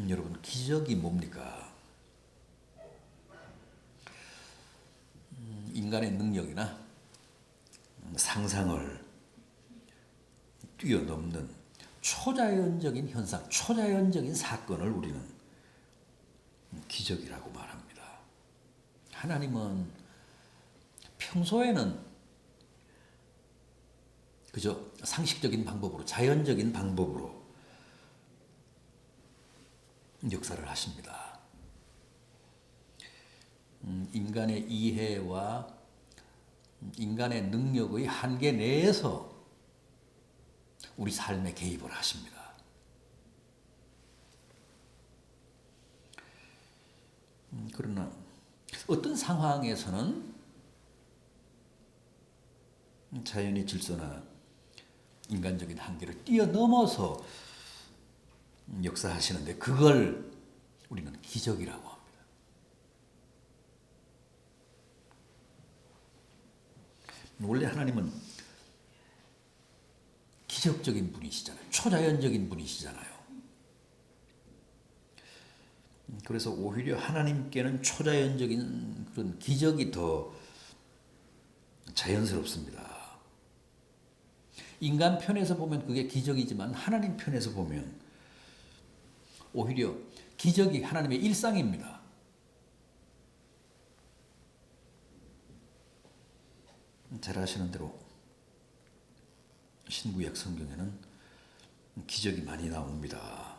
여러분, 기적이 뭡니까? 인간의 능력이나 상상을 뛰어넘는 초자연적인 현상, 초자연적인 사건을 우리는 기적이라고 말합니다. 하나님은 평소에는 그저 상식적인 방법으로, 자연적인 방법으로 역사를 하십니다. 인간의 이해와 인간의 능력의 한계 내에서 우리 삶에 개입을 하십니다. 그러나 어떤 상황에서는 자연의 질서나 인간적인 한계를 뛰어넘어서 역사하시는데 그걸 우리는 기적이라고 합니다. 원래 하나님은 기적적인 분이시잖아요. 초자연적인 분이시잖아요. 그래서 오히려 하나님께는 초자연적인 그런 기적이 더 자연스럽습니다. 인간 편에서 보면 그게 기적이지만 하나님 편에서 보면 오히려 기적이 하나님의 일상입니다. 잘 아시는 대로 신구약 성경에는 기적이 많이 나옵니다.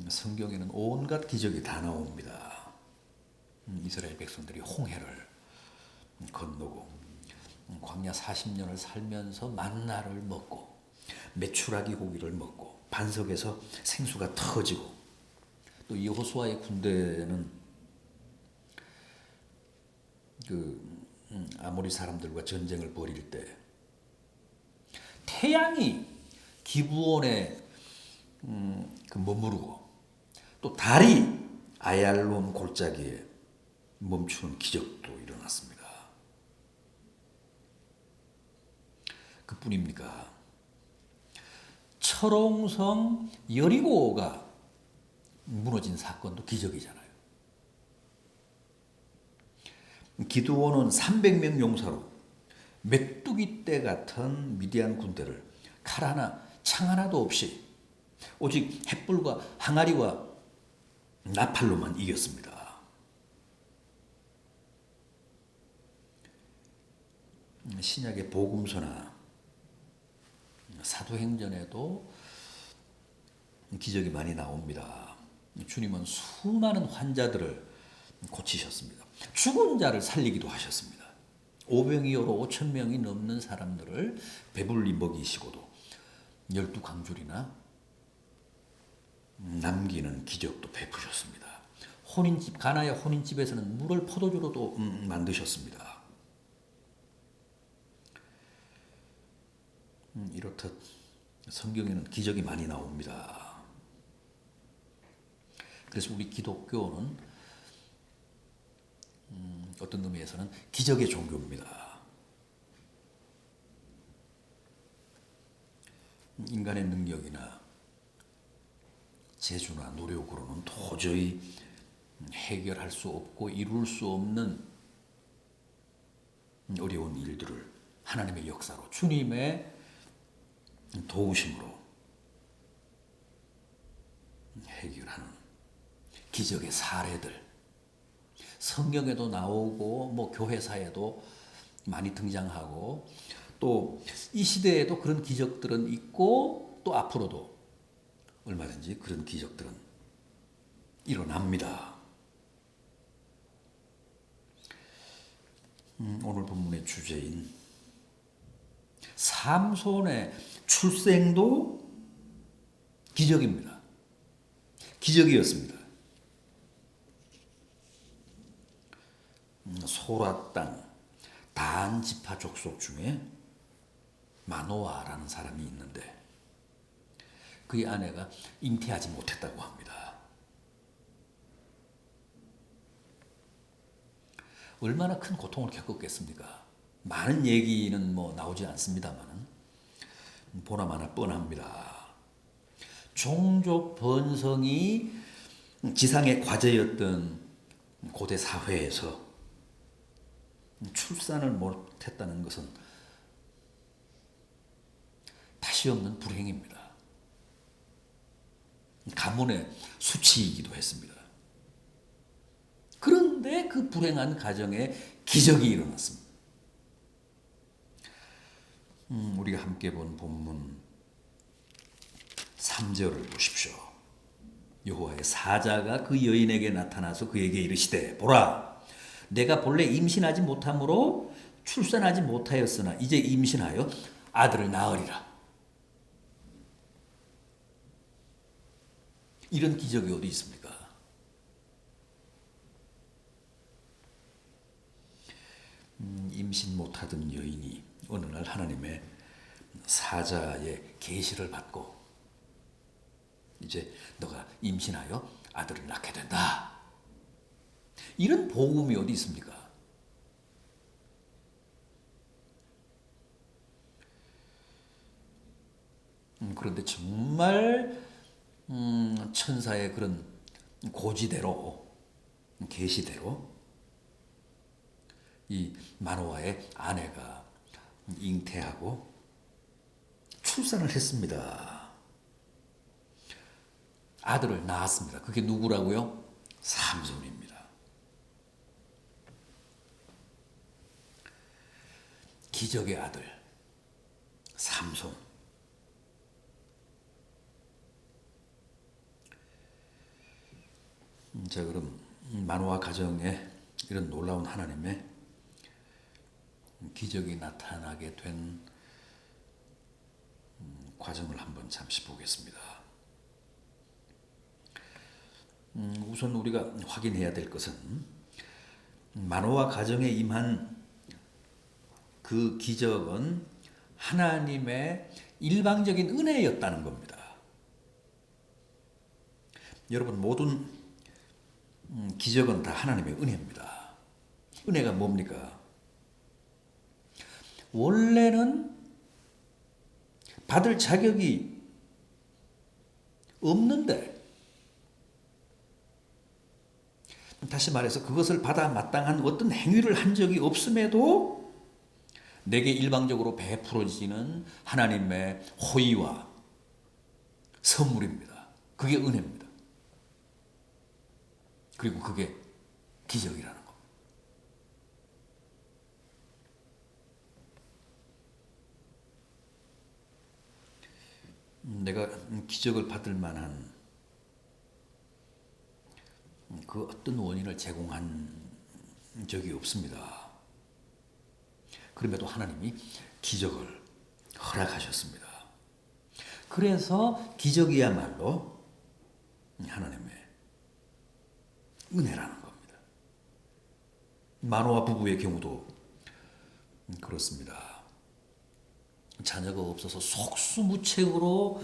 성경에는 온갖 기적이 다 나옵니다. 이스라엘 백성들이 홍해를 건너고 광야 40년을 살면서 만나를 먹고 메추라기 고기를 먹고 반석에서 생수가 터지고 또 여호수아의 군대는 아모리 사람들과 전쟁을 벌일 때 태양이 기브온에 머무르고 또 달이 아얄론 골짜기에 멈추는 기적도 일어났습니다. 그뿐입니까? 철옹성 여리고가 무너진 사건도 기적이잖아요. 기드온은 300명 용사로 메뚜기 떼 같은 미디안 군대를 칼 하나, 창 하나도 없이 오직 햇불과 항아리와 나팔로만 이겼습니다. 신약의 복음서나 사도행전에도 기적이 많이 나옵니다. 주님은 수많은 환자들을 고치셨습니다. 죽은 자를 살리기도 하셨습니다. 오병이어로 5,000명이 넘는 사람들을 배불리 먹이시고도 12광줄이나 남기는 기적도 베푸셨습니다. 혼인집, 가나의 혼인집에서는 물을 포도주로도 만드셨습니다. 이렇듯 성경에는 기적이 많이 나옵니다. 그래서 우리 기독교는 어떤 의미에서는 기적의 종교입니다. 인간의 능력이나 재주나 노력으로는 도저히 해결할 수 없고 이룰 수 없는 어려운 일들을 하나님의 역사로 주님의 도우심으로 해결하는 기적의 사례들 성경에도 나오고 뭐 교회사에도 많이 등장하고 또 이 시대에도 그런 기적들은 있고 또 앞으로도 얼마든지 그런 기적들은 일어납니다. 오늘 본문의 주제인 삼손의 출생도 기적입니다. 기적이었습니다. 소라 땅 단 지파 족속 중에 마노아라는 사람이 있는데 그의 아내가 잉태하지 못했다고 합니다. 얼마나 큰 고통을 겪었겠습니까? 많은 얘기는 뭐 나오지 않습니다만 보나마나 뻔합니다. 종족 번성이 지상의 과제였던 고대 사회에서 출산을 못했다는 것은 다시 없는 불행입니다. 가문의 수치이기도 했습니다. 그런데 그 불행한 가정에 기적이 일어났습니다. 우리가 함께 본 본문 3절을 보십시오. 여호와의 사자가 그 여인에게 나타나서 그에게 이르시되 보라, 내가 본래 임신하지 못함으로 출산하지 못하였으나 이제 임신하여 아들을 낳으리라. 이런 기적이 어디 있습니까? 임신 못하던 여인이 어느 날 하나님의 사자의 계시를 받고 이제 너가 임신하여 아들을 낳게 된다. 이런 복음이 어디 있습니까? 그런데 정말 천사의 그런 고지대로 계시대로 이 마노아의 아내가 잉태하고 출산을 했습니다. 아들을 낳았습니다. 그게 누구라고요? 삼손입니다. 기적의 아들 삼손. 자, 그럼 마노아 가정에 이런 놀라운 하나님의 기적이 나타나게 된 과정을 한번 잠시 보겠습니다. 우선 우리가 확인해야 될 것은 마노아 가정에 임한 그 기적은 하나님의 일방적인 은혜였다는 겁니다. 여러분, 모든 기적은 다 하나님의 은혜입니다. 은혜가 뭡니까? 원래는 받을 자격이 없는데, 다시 말해서 그것을 받아 마땅한 어떤 행위를 한 적이 없음에도 내게 일방적으로 베풀어지는 하나님의 호의와 선물입니다. 그게 은혜입니다. 그리고 그게 기적이라는 겁니다. 내가 기적을 받을 만한 그 어떤 원인을 제공한 적이 없습니다. 그럼에도 하나님이 기적을 허락하셨습니다. 그래서 기적이야말로 하나님의 은혜라는 겁니다. 마노아 부부의 경우도 그렇습니다. 자녀가 없어서 속수무책으로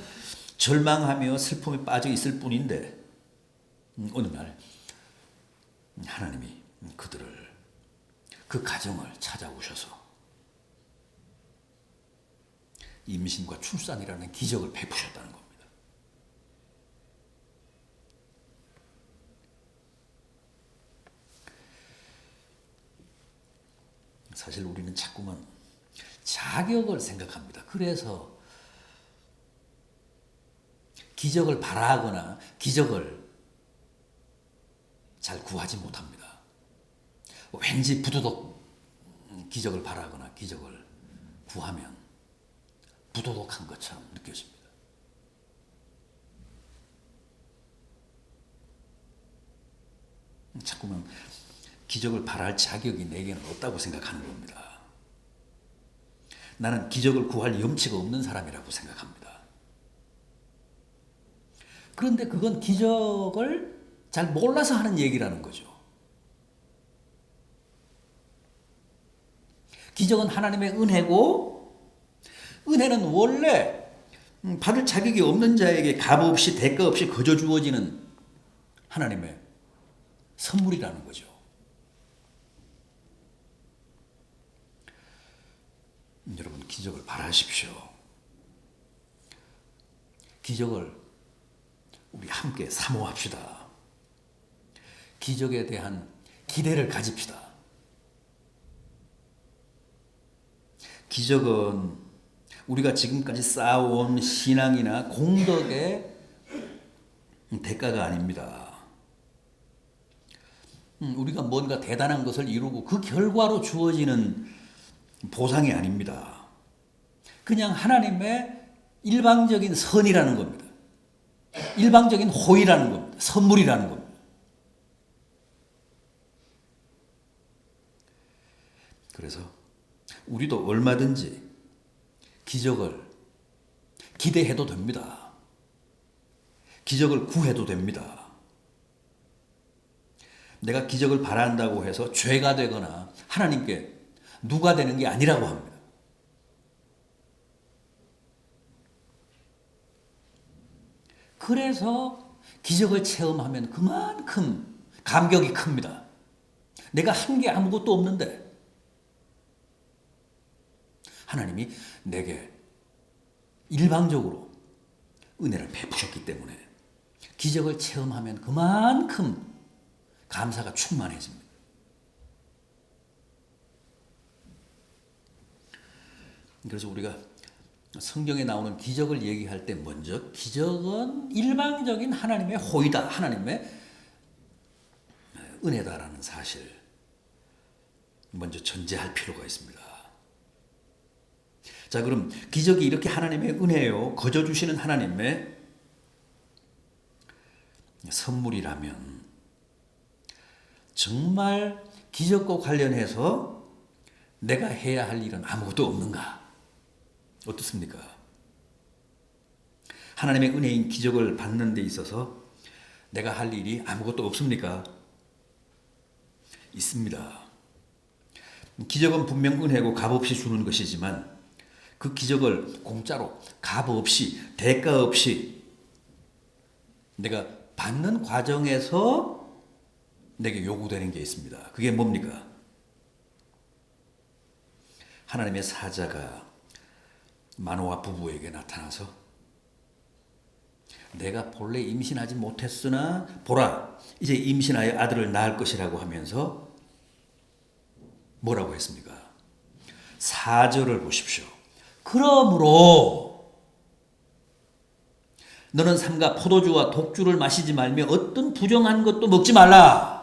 절망하며 슬픔에 빠져 있을 뿐인데 어느 날 하나님이 그들을, 그 가정을 찾아오셔서 임신과 출산이라는 기적을 베푸셨다는 겁니다. 사실 우리는 자꾸만 자격을 생각합니다. 그래서 기적을 바라거나 기적을 잘 구하지 못합니다. 왠지 부도덕 기적을 바라거나 기적을 구하면 부도덕한 것처럼 느껴집니다. 자꾸만 기적을 바랄 자격이 내게는 없다고 생각하는 겁니다. 나는 기적을 구할 염치가 없는 사람이라고 생각합니다. 그런데 그건 기적을 잘 몰라서 하는 얘기라는 거죠. 기적은 하나님의 은혜고, 은혜는 원래 받을 자격이 없는 자에게 값없이 대가 없이 거저 주어지는 하나님의 선물이라는 거죠. 여러분, 기적을 바라십시오. 기적을 우리 함께 사모합시다. 기적에 대한 기대를 가집시다. 기적은 우리가 지금까지 쌓아온 신앙이나 공덕의 대가가 아닙니다. 우리가 뭔가 대단한 것을 이루고 그 결과로 주어지는 보상이 아닙니다. 그냥 하나님의 일방적인 선이라는 겁니다. 일방적인 호의라는 겁니다. 선물이라는 겁니다. 그래서 우리도 얼마든지 기적을 기대해도 됩니다. 기적을 구해도 됩니다. 내가 기적을 바란다고 해서 죄가 되거나 하나님께 누가 되는 게 아니라고 합니다. 그래서 기적을 체험하면 그만큼 감격이 큽니다. 내가 한 게 아무것도 없는데 하나님이 내게 일방적으로 은혜를 베푸셨기 때문에 기적을 체험하면 그만큼 감사가 충만해집니다. 그래서 우리가 성경에 나오는 기적을 얘기할 때 먼저 기적은 일방적인 하나님의 호의다, 하나님의 은혜다라는 사실 먼저 전제할 필요가 있습니다. 자, 그럼 기적이 이렇게 하나님의 은혜요, 거저 주시는 하나님의 선물이라면 정말 기적과 관련해서 내가 해야 할 일은 아무것도 없는가? 어떻습니까? 하나님의 은혜인 기적을 받는 데 있어서 내가 할 일이 아무것도 없습니까? 있습니다. 기적은 분명 은혜고 값없이 주는 것이지만 그 기적을 공짜로 값 없이 대가 없이 내가 받는 과정에서 내게 요구되는 게 있습니다. 그게 뭡니까? 하나님의 사자가 마노아 부부에게 나타나서 내가 본래 임신하지 못했으나 보라 이제 임신하여 아들을 낳을 것이라고 하면서 뭐라고 했습니까? 4절을 보십시오. 그러므로 너는 삼가 포도주와 독주를 마시지 말며 어떤 부정한 것도 먹지 말라.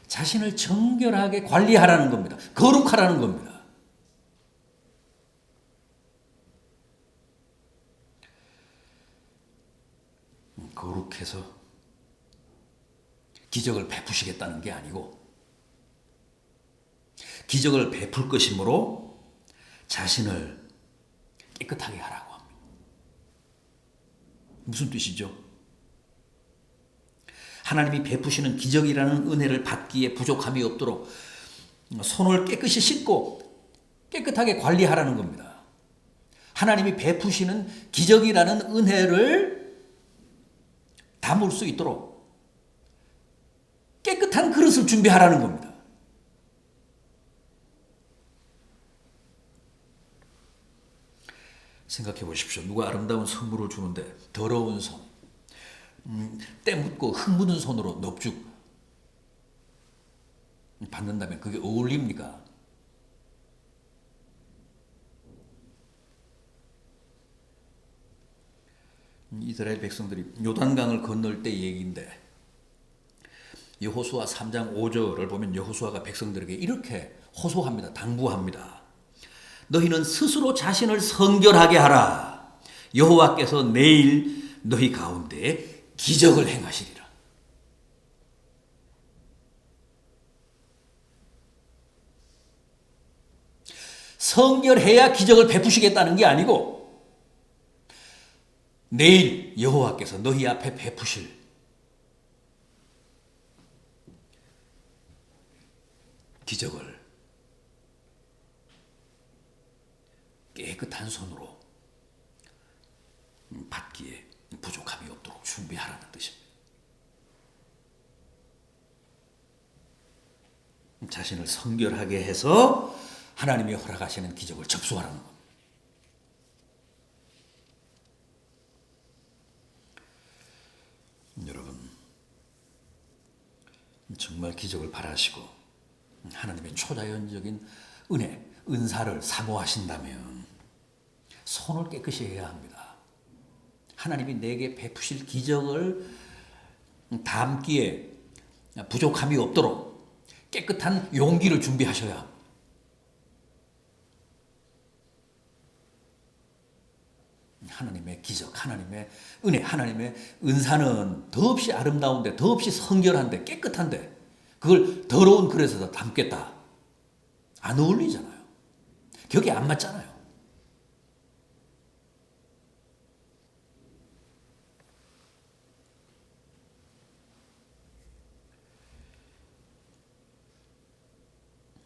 자신을 정결하게 관리하라는 겁니다. 거룩하라는 겁니다. 거룩해서 기적을 베푸시겠다는 게 아니고 기적을 베풀 것이므로 자신을 깨끗하게 하라고 합니다. 무슨 뜻이죠? 하나님이 베푸시는 기적이라는 은혜를 받기에 부족함이 없도록 손을 깨끗이 씻고 깨끗하게 관리하라는 겁니다. 하나님이 베푸시는 기적이라는 은혜를 담을 수 있도록 깨끗한 그릇을 준비하라는 겁니다. 생각해 보십시오. 누가 아름다운 선물을 주는데 더러운 손, 때 묻고 흙 묻은 손으로 넙죽 받는다면 그게 어울립니까? 이스라엘 백성들이 요단강을 건널 때 얘기인데 여호수아 3장 5절을 보면 여호수아가 백성들에게 이렇게 호소합니다. 당부합니다. 너희는 스스로 자신을 성결하게 하라. 여호와께서 내일 너희 가운데 기적을 행하시리라. 성결해야 기적을 베푸시겠다는 게 아니고 내일 여호와께서 너희 앞에 베푸실 기적을 깨끗한 손으로 받기에 부족함이 없도록 준비하라는 뜻입니다. 자신을 성결하게 해서 하나님이 허락하시는 기적을 접수하라는 겁니다. 정말 기적을 바라시고 하나님의 초자연적인 은혜, 은사를 사모하신다면 손을 깨끗이 해야 합니다. 하나님이 내게 베푸실 기적을 담기에 부족함이 없도록 깨끗한 용기를 준비하셔야 합니다. 하나님의 기적, 하나님의 은혜, 하나님의 은사는 더없이 아름다운데, 더없이 성결한데, 깨끗한데 그걸 더러운 그릇에다 담겠다. 안 어울리잖아요. 격이 안 맞잖아요.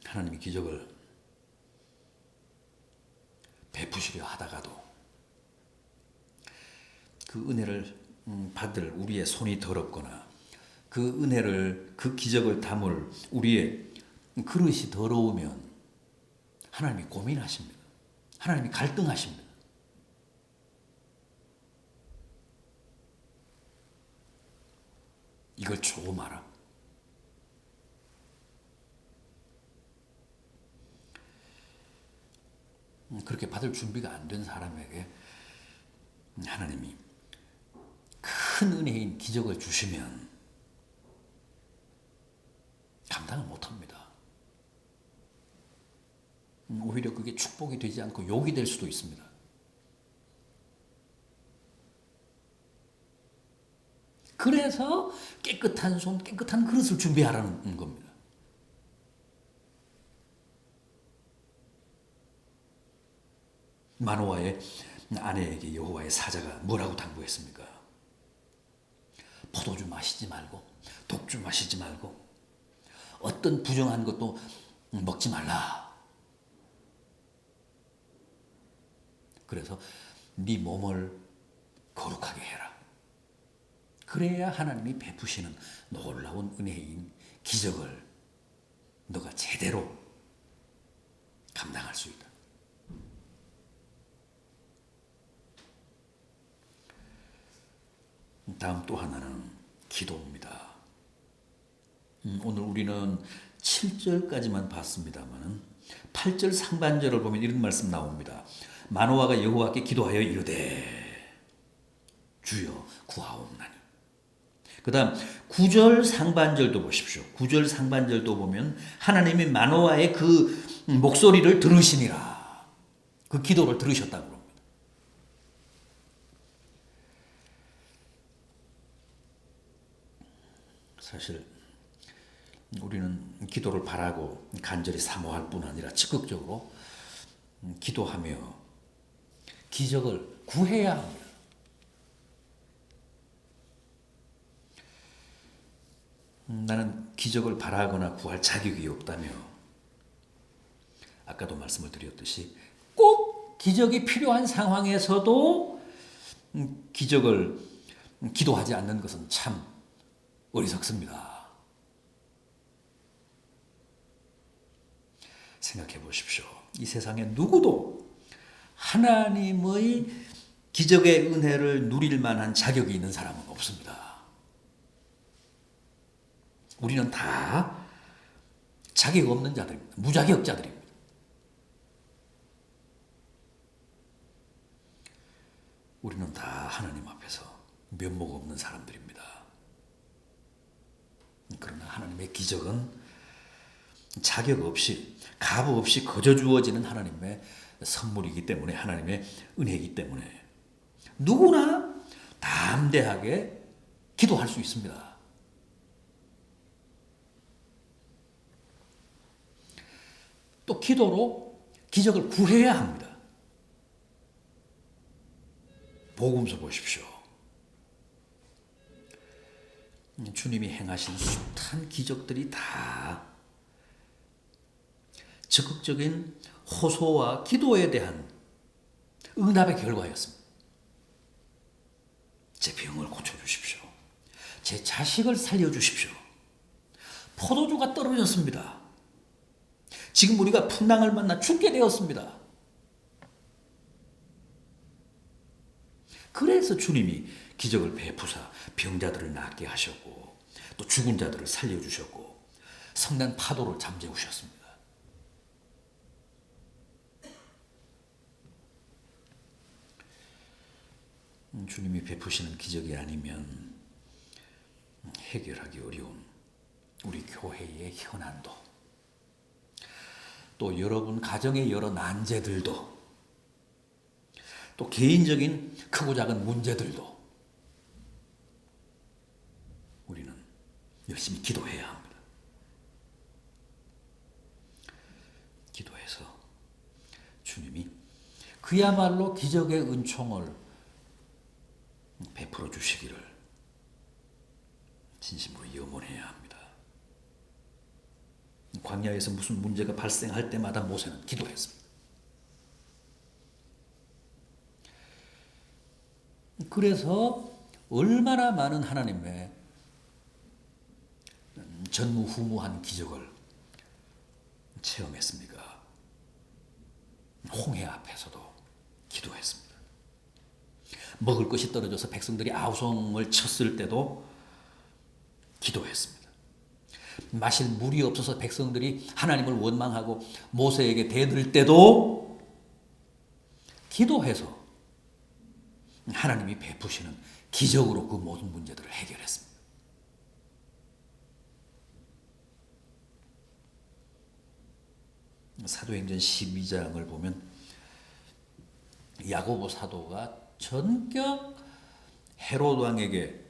하나님이 기적을 베푸시려 하다가도 그 은혜를 받을 우리의 손이 더럽거나 그 은혜를, 그 기적을 담을 우리의 그릇이 더러우면 하나님이 고민하십니다. 하나님이 갈등하십니다. 이걸 조마라. 그렇게 받을 준비가 안 된 사람에게 하나님이 큰 은혜인 기적을 주시면 감당을 못합니다. 오히려 그게 축복이 되지 않고 욕이 될 수도 있습니다. 그래서 깨끗한 손, 깨끗한 그릇을 준비하라는 겁니다. 마노아의 아내에게 여호와의 사자가 뭐라고 당부했습니까? 포도주 마시지 말고, 독주 마시지 말고, 어떤 부정한 것도 먹지 말라. 그래서 네 몸을 거룩하게 해라. 그래야 하나님이 베푸시는 놀라운 은혜인 기적을 너가 제대로 감당할 수 있다. 다음 또 하나는 기도입니다. 오늘 우리는 7절까지만 봤습니다만 8절 상반절을 보면 이런 말씀 나옵니다. 마노아가 여호와께 기도하여 이르되 주여 구하옵나니. 그 다음 9절 상반절도 보십시오. 9절 상반절도 보면 하나님이 마노아의 그 목소리를 들으시니라. 그 기도를 들으셨다고 합니다. 사실 우리는 기도를 바라고 간절히 사모할 뿐 아니라 적극적으로 기도하며 기적을 구해야 합니다. 나는 기적을 바라거나 구할 자격이 없다며 아까도 말씀을 드렸듯이 꼭 기적이 필요한 상황에서도 기적을 기도하지 않는 것은 참 어리석습니다. 생각해 보십시오. 이 세상에 누구도 하나님의 기적의 은혜를 누릴 만한 자격이 있는 사람은 없습니다. 우리는 다 자격 없는 자들입니다. 무자격자들입니다. 우리는 다 하나님 앞에서 면목 없는 사람들입니다. 그러나 하나님의 기적은 자격 없이, 값 없이 거저 주어지는 하나님의 선물이기 때문에, 하나님의 은혜이기 때문에 누구나 담대하게 기도할 수 있습니다. 또 기도로 기적을 구해야 합니다. 복음서 보십시오. 주님이 행하신 숱한 기적들이 다 적극적인 호소와 기도에 대한 응답의 결과였습니다. 제 병을 고쳐주십시오. 제 자식을 살려주십시오. 포도주가 떨어졌습니다. 지금 우리가 풍랑을 만나 죽게 되었습니다. 그래서 주님이 기적을 베푸사 병자들을 낫게 하셨고 또 죽은 자들을 살려주셨고 성난 파도를 잠재우셨습니다. 주님이 베푸시는 기적이 아니면 해결하기 어려운 우리 교회의 현안도, 또 여러분 가정의 여러 난제들도, 또 개인적인 크고 작은 문제들도 우리는 열심히 기도해야 합니다. 기도해서 주님이 그야말로 기적의 은총을 베풀어 주시기를 진심으로 염원해야 합니다. 광야에서 무슨 문제가 발생할 때마다 모세는 기도했습니다. 그래서 얼마나 많은 하나님의 전무후무한 기적을 체험했습니까? 홍해 앞에서도 기도했습니다. 먹을 것이 떨어져서 백성들이 아우성을 쳤을 때도 기도했습니다. 마실 물이 없어서 백성들이 하나님을 원망하고 모세에게 대들 때도 기도해서 하나님이 베푸시는 기적으로 그 모든 문제들을 해결했습니다. 사도행전 12장을 보면 야고보 사도가 전격 헤롯 왕에게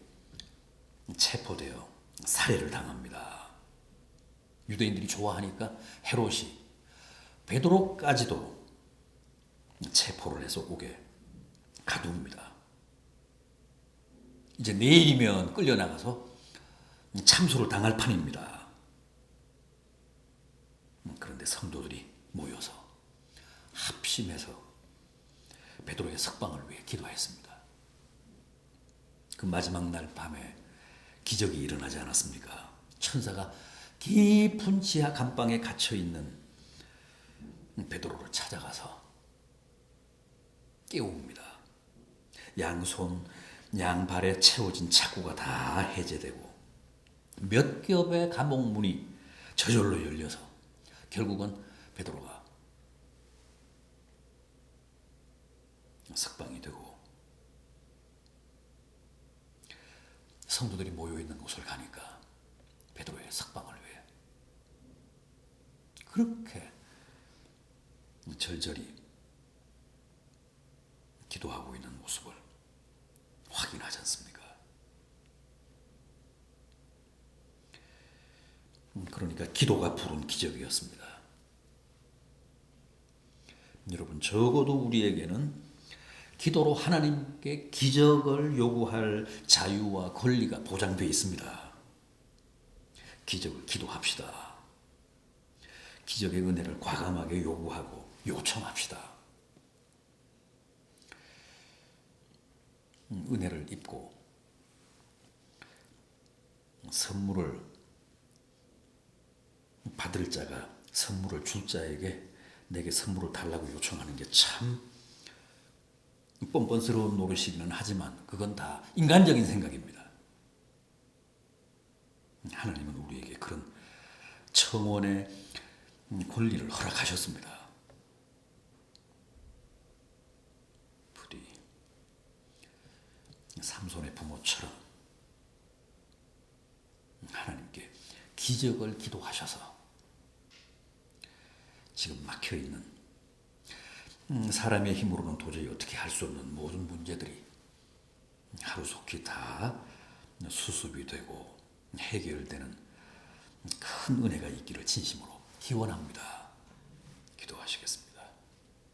체포되어 살해를 당합니다. 유대인들이 좋아하니까 헤롯이 베드로까지도 체포를 해서 옥에 가둡니다. 이제 내일이면 끌려나가서 참수를 당할 판입니다. 그런데 성도들이 모여서 합심해서 베드로의 석방을 위해 기도했습니다. 그 마지막 날 밤에 기적이 일어나지 않았습니까? 천사가 깊은 지하 감방에 갇혀있는 베드로를 찾아가서 깨웁니다. 양손, 양발에 채워진 착고가 다 해제되고 몇 겹의 감옥문이 저절로 열려서 결국은 베드로가 석방이 되고 성도들이 모여있는 곳을 가니까 베드로의 석방을 위해 그렇게 절절히 기도하고 있는 모습을 확인하지 않습니까? 그러니까 기도가 부른 기적이었습니다. 여러분, 적어도 우리에게는 기도로 하나님께 기적을 요구할 자유와 권리가 보장되어 있습니다. 기적을 기도합시다. 기적의 은혜를 과감하게 요구하고 요청합시다. 은혜를 입고 선물을 받을 자가 선물을 줄 자에게 내게 선물을 달라고 요청하는 게 참 뻔뻔스러운 노릇이기는 하지만 그건 다 인간적인 생각입니다. 하나님은 우리에게 그런 청원의 권리를 허락하셨습니다. 부디 삼손의 부모처럼 하나님께 기적을 기도하셔서 지금 막혀있는 사람의 힘으로는 도저히 어떻게 할 수 없는 모든 문제들이 하루속히 다 수습이 되고 해결되는 큰 은혜가 있기를 진심으로 기원합니다. 기도하시겠습니다.